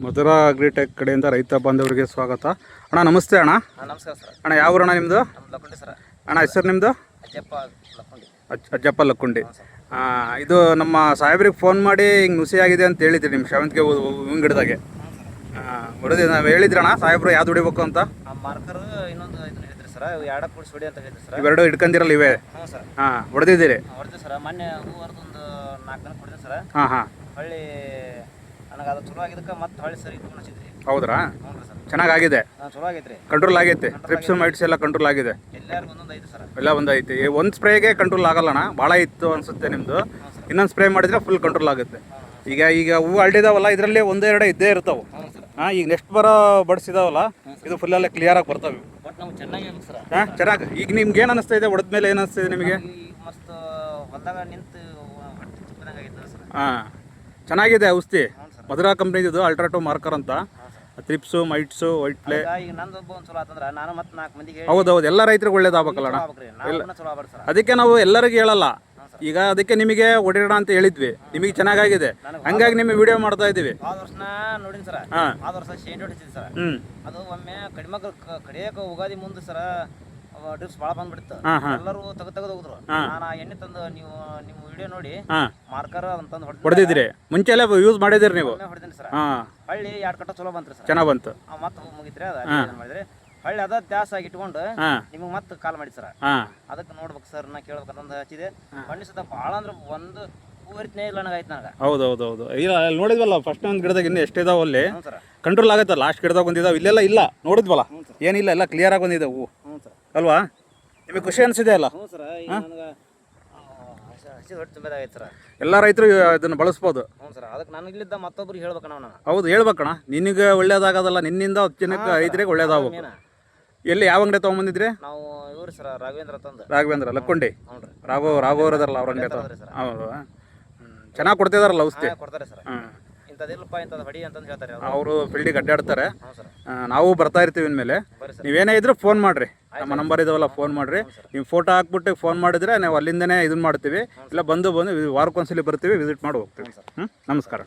Madhura agritech ಕಡೆಯಿಂದ ರೈತ ಬಾಂಧವರಿಗೆ ಸ್ವಾಗತ. ಅಣ್ಣ ನಮಸ್ತೆ ಅಣ್ಣ. ನಮಸ್ಕಾರ ಸರ್. ಅಣ್ಣ ಯಾವ ಊರಣ್ಣ ನಿಮ್ಮದು? ಲಕ್ಕುಂಡಿ ಸರ್. ಅಣ್ಣ ಹೆಸರು ನಿಮ್ಮದು? ಅಜ್ಜಪ್ಪ ಲಕ್ಕುಂಡಿ. ಅಜ್ಜಪ್ಪ ಲಕ್ಕುಂಡಿ. ಇದು ನಮ್ಮ ಸಾಹೇಬ್ರಿಗೆ ಫೋನ್ ಮಾಡಿ ಹಿಂಗೆ ನುಸಿ ಆಗಿದೆ ಅಂತ ಹೇಳಿದ್ರಿ ನಿಮ್ಮ ಶಾವಂತಿಗೆ ಹೂವಿನ ಗಿಡದಾಗೆ. ಹೊಡೆದಿ ನಾವು ಹೇಳಿದ್ರಣ್ಣ ಸಾಹೇಬ್ರು ಯಾವ್ದು ಹೊಡಿಬೇಕು ಅಂತ? ಮಾರ್ಕರ್ ಇನ್ನೊಂದು ಇದನ್ನ ಹೇಳಿದ್ರಿ ಸರ್, ಎರಡು ಕೂಡಿಸಿ ಹೊಡಿ ಅಂತ ಹೇಳಿದ್ರಿ ಸರ್. ಇವೆರಡು ಹಿಡ್ಕೊಂಡಿರಲ್ಲ ಇವೆ? ಹ್ಞೂ ಸರ್. ಹೊಡೆದಿದ್ದೀರಿ? ಹೊಡೆದ್ರಿ ಸರ್. ಮೊನ್ನೆ ಹೂ ಹೊರದೊಂದು 4 ದಿನ ಹೊಡೆದ್ರಿ ಸರ್. ಹೊಳ್ಳಿ ನನಗೆ ಅದು ಚಲೋ ಆಗಿದ್ದಕ್ಕೆ ಮತ್ತೆ ಹೊಳ್ಳಿ ಸರ್ ಇದು ಹಚ್ಚಿದ್ರಿ. ಹೌದ್ರಾ? ಹ್ಞೂ ರೀ ಸರ್. ಚೆನ್ನಾಗಿದೆ, ಚಲೋ ಆಗೈತ್ರಿ, ಕಂಟ್ರೋಲ್ ಆಗೈತೆ. ಟ್ರಿಪ್ಸ್ ಮೈಟ್ಸ್ ಎಲ್ಲ ಕಂಟ್ರೋಲ್ ಆಗಿದೆ, ಎಲ್ಲರಿಗೂ ಒಂದೊಂದು ಐತೆ ಸರ್. ಎಲ್ಲ ಒಂದೈತಿ. ಒಂದು ಸ್ಪ್ರೇಗೆ ಕಂಟ್ರೋಲ್ ಆಗಲ್ಲಣ್ಣ, ಭಾಳ ಇತ್ತು ಅನಿಸುತ್ತೆ ನಿಮ್ಮದು. ಇನ್ನೊಂದು ಸ್ಪ್ರೇ ಮಾಡಿದರೆ ಫುಲ್ ಕಂಟ್ರೋಲ್ ಆಗುತ್ತೆ. ಈಗ ಹೂವು ಅಲ್ಡಿದಾವಲ್ಲ, ಇದರಲ್ಲಿ ಒಂದೆರಡು ಇದ್ದೇ ಇರ್ತಾವೆ. ಈಗ ನೆಕ್ಸ್ಟ್ ಬರೋ ಬಡ್ಸಿದಾವಲ್ಲ, ಇದು ಫುಲ್ಲೆಲ್ಲ ಕ್ಲಿಯರಾಗಿ ಬರ್ತವೆ. ಬಟ್ ನಾವು ಚೆನ್ನಾಗಿ ಸರ್. ಚೆನ್ನಾಗಿ. ಈಗ ನಿಮ್ಗೆ ಏನು ಅನಿಸ್ತಾ ಇದೆ ಹೊಡೆದ ಮೇಲೆ? ಏನು ಅನಿಸ್ತಿದೆ ನಿಮಗೆ? ಮಸ್ತ್ ಹೊಲದಾಗ ನಿಂತು ಆಗೈತೆ ಸರ್. ಚೆನ್ನಾಗಿದೆ ಔಷಧಿ. ಮಧುರಾ ಕಂಪ್ನಿದು ಅಲ್ಟ್ರಾಟೋ ಮಾರ್ಕರ್ ಅಂತ. Trips mites white play. ಈಗ ನಂದು ಒಂದು ಚಲೋ ಆತಂದ್ರೆ ನಾನು ಮತ್ತೆ 4 ಮಂದಿಗೆ. ಹೌದೌದು, ಎಲ್ಲ ರೈತರಿಗೆ ಒಳ್ಳೇದಾಗಬೇಕಲ್ಲ ಅಣ್ಣ. ಚಲೋ ಆಗ್ಬಾರ್ದು ಸರ್. ಅದಕ್ಕೆ ನಾವು ಎಲ್ಲರಿಗೂ ಹೇಳಲ್ಲ. ಈಗ ಅದಕ್ಕೆ ನಿಮಗೆ ಹೊಡಿಯೋಣ ಅಂತ ಹೇಳಿದ್ವಿ, ನಿಮಗೆ ಚೆನ್ನಾಗಿದೆ, ಹಂಗಾಗಿ ನಿಮಗೆ ವಿಡಿಯೋ ಮಾಡ್ತಾ ಇದ್ದೀವಿ. ಆದ ವರ್ಷ ನೋಡಿನಿ ಸರ್. ಆದ ವರ್ಷ ಶೇಂಡಿ ಹೊಡಿಸಿದ್ವಿ ಸರ್. ಅದು ಒಮ್ಮೆ ಕಡಿಮೆ ಕಡಿಯಕ್ಕೆ ಉಗಾದಿ ಮುಂದೆ ಸರ್ ಡ್ರಿಪ್ಸ್ ಭಾಳ ಬಂದ್ಬಿಡ್ತು. ಎಲ್ಲರೂ ತೆಗೆದು ಹೋದ್ರು. ನಾನು ಎಣ್ಣೆ ತಂದು ನಿಮ್ಮ ವಿಡಿಯೋ ನೋಡಿ ಮಾರ್ಕರ್ ಅಂತಂದು ಹೊಡೆದಿದ್ರಿ. ಮುಂಚೆ ಎಲ್ಲ ಯೂಸ್ ಮಾಡಿದಿರಿ ನೀವು? ಹೊಡೆದಿನಿ ಸರ್. ಹಳ್ಳಿ 2 ಕಟ್ಟ ಚಲೋ ಬಂತ್ರಿ ಸರ್. ಚೆನ್ನಾಗಿ ಬಂತು. ಮತ್ತೆ ಮುಗಿತ್ರಿ ಅದು ಮಾಡಿದ್ರಿ. ಹಳ್ಳಿ ಅದ ತ್ಯಾಸ ಆಗಿ ಇಟ್ಕೊಂಡು ನಿಮಗೆ ಮತ್ತೆ ಕಾಲ್ ಮಾಡಿ ಸರ್. ಅದಕ್ಕೆ ನೋಡ್ಬೇಕು ಸರ್, ನಾ ಕೇಳ್ಬೇಕಂತ ಹಚ್ಚಿದೆ. ಬನ್ನಿ ಸತ ಭಾಳ ಅಂದ್ರೆ ಒಂದು ಹೂವರಿತನೇ ಇಲ್ಲ ನನಗೆ ಆಯ್ತು ನನಗೆ. ಹೌದೌದೌದು. ಇಲ್ಲ ನೋಡಿದ್ವಲ್ಲ, ಫಸ್ಟ್ ಒಂದು ಗಿಡದಾಗ ಇನ್ನೂ ಎಷ್ಟಿದಾವೆ ಅಲ್ಲಿ ಕಂಟ್ರೋಲ್ ಆಗುತ್ತೆ. ಲಾಸ್ಟ್ ಗಿಡದಾಗ ಬಂದಿದ್ದಾವೆ, ಇಲ್ಲೆಲ್ಲ ಇಲ್ಲ ನೋಡಿದ್ವಲ್ಲ, ಏನಿಲ್ಲ, ಎಲ್ಲ ಕ್ಲಿಯರ್ ಆಗಿ ಬಂದಿದೆ ಹೂವು. ಅಲ್ವಾ? ನಿಮಗೆ ಖುಷಿ ಅನಿಸಿದೆ ಅಲ್ಲ? ಹ್ಞೂ ಸರ್. ನನಗೆ ಹಸಿ ಹೊಟ್ಟೆ ತುಂಬದಾಗೈತೆ ಸರ್. ಎಲ್ಲ ರೈತರು ಇದನ್ನು ಬಳಸ್ಬೋದು. ಹ್ಞೂ ಸರ್. ಅದಕ್ಕೆ ನನಗಿಲ್ಲಿದ್ದ ಮತ್ತೊಬ್ರಿಗೆ ಹೇಳ್ಬೇಕಣ್ಣ ನಾನು. ಹೌದು, ಹೇಳ್ಬೇಕಣ್ಣ. ನಿನಗೆ ಒಳ್ಳೇದಾಗೋದಲ್ಲ, ನಿನ್ನಿಂದ 10 ಜನಕ್ಕೆ ರೈತರಿಗೆ ಒಳ್ಳೇದಾಗಬೇಕು. ಎಲ್ಲಿ ಯಾವ ಅಂಗಡಿ ತೊಗೊಂಬಂದಿದ್ರಿ? ನಾವು ಇವ್ರು ಸರ್ ರಾಘವೇಂದ್ರ ತಂದು. ರಾಘವೇಂದ್ರ ಲಕ್ಕುಂಡಿ. ರಾಘವರದಾರಲ್ಲ ಅವ್ರ ಅಂಗಡಿ. ಹೌದು, ಚೆನ್ನಾಗಿ ಕೊಡ್ತಿದಾರಲ್ಲ ಔಷಧಿ? ಕೊಡ್ತಾರೆ ಸರ್. ಇಂಥದಿಲ್ಲಪ್ಪ ಇಂಥದ್ದು ಹೊಡಿ ಅಂತಂದು ಹೇಳ್ತಾರೆ ಅವರು. ಫೀಲ್ಡಿಗೆ ಅಡ್ಡಾಡ್ತಾರೆ. ನಾವು ಬರ್ತಾ ಇರ್ತೀವಿ ಇನ್ಮೇಲೆ. ನೀವೇನೇ ಇದ್ರೂ ಫೋನ್ ಮಾಡಿರಿ, ನಮ್ಮ ನಂಬರ್ ಇದಾವಲ್ಲ, ಫೋನ್ ಮಾಡಿರಿ. ನೀವು ಫೋಟೋ ಹಾಕ್ಬಿಟ್ಟು ಫೋನ್ ಮಾಡಿದ್ರೆ ನಾವು ಅಲ್ಲಿಂದನೇ ಇದನ್ನು ಮಾಡ್ತೀವಿ. ಇಲ್ಲ ಬಂದು ವಾರಕ್ಕೊಂದ್ಸಲಿ ಬರ್ತೀವಿ, ವಿಸಿಟ್ ಮಾಡಿ ಹೋಗ್ತೀವಿ. ನಮಸ್ಕಾರ.